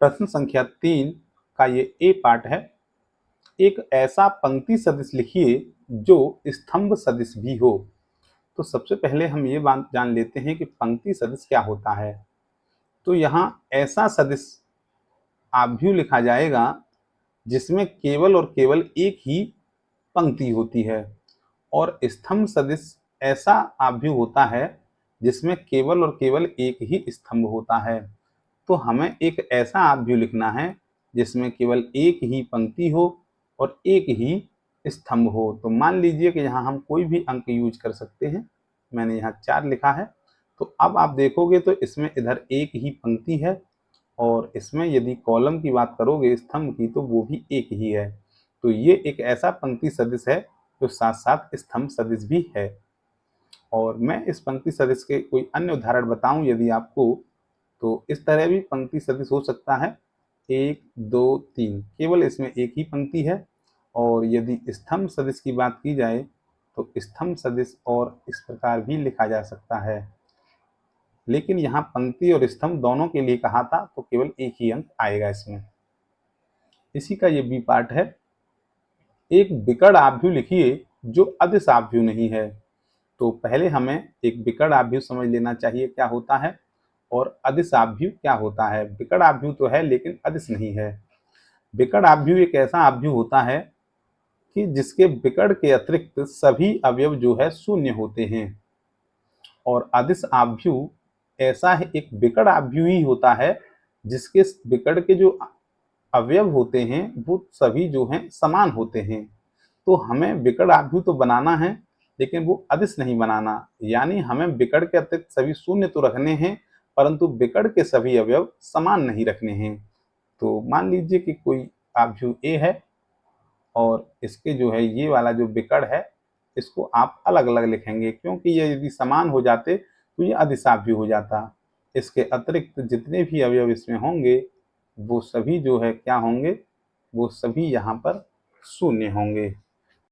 प्रश्न संख्या 3 का ये ए पार्ट है। एक ऐसा पंक्ति सदिश लिखिए जो स्तंभ सदिश भी हो। तो सबसे पहले हम ये बात जान लेते हैं कि पंक्ति सदिश क्या होता है। तो यहाँ ऐसा सदिश आव्यूह लिखा जाएगा जिसमें केवल और केवल एक ही पंक्ति होती है, और स्तंभ सदिश ऐसा आव्यूह होता है जिसमें केवल और केवल एक ही स्तंभ होता है। तो हमें एक ऐसा आव्यूह लिखना है जिसमें केवल एक ही पंक्ति हो और एक ही स्तंभ हो। तो मान लीजिए कि यहाँ हम कोई भी अंक यूज कर सकते हैं। मैंने यहाँ 4 लिखा है। तो अब आप देखोगे तो इसमें इधर एक ही पंक्ति है, और इसमें यदि कॉलम की बात करोगे स्तंभ की, तो वो भी एक ही है। तो ये एक ऐसा पंक्ति सदिश है जो साथ साथ स्तंभ सदिश भी है। और मैं इस पंक्ति सदिश के कोई अन्य उदाहरण बताऊं यदि आपको, तो इस तरह भी पंक्ति सदिश हो सकता है। 1 2 3 केवल इसमें एक ही पंक्ति है। और यदि स्तंभ सदिश की बात की जाए तो स्तंभ सदिश और इस प्रकार भी लिखा जा सकता है, लेकिन यहाँ पंक्ति और स्तंभ दोनों के लिए कहा था तो केवल एक ही अंक आएगा इसमें। इसी का ये बी पार्ट है। एक विकर्ण आव्यूह लिखिए जो अदिश आव्यूह नहीं है। तो पहले हमें एक विकर्ण आव्यूह समझ लेना चाहिए क्या होता है, और अदिश आव्यूह क्या होता है। विकर्ण आव्यूह तो है लेकिन अदिश नहीं है। विकर्ण आव्यूह एक ऐसा आव्यूह होता है कि जिसके विकर्ण के अतिरिक्त सभी अवयव जो है शून्य होते हैं। और अदिश आव्यूह ऐसा है एक विकर्ण आव्यूह ही होता है जिसके विकर्ण के जो अवयव होते हैं वो सभी जो हैं समान होते हैं। तो हमें विकर्ण आव्यूह तो बनाना है लेकिन वो अदिश नहीं बनाना, यानी हमें विकर्ण के अतिरिक्त सभी शून्य तो रखने हैं परंतु विकर्ण के सभी अवयव समान नहीं रखने हैं। तो मान लीजिए कि कोई आव्यूह ए है और इसके जो है ये वाला जो विकर्ण है इसको आप अलग अलग लिखेंगे, क्योंकि ये यदि समान हो जाते तो ये अदिश आव्यूह हो जाता। इसके अतिरिक्त जितने भी अवयव इसमें होंगे वो सभी जो है क्या होंगे, वो सभी यहाँ पर शून्य होंगे।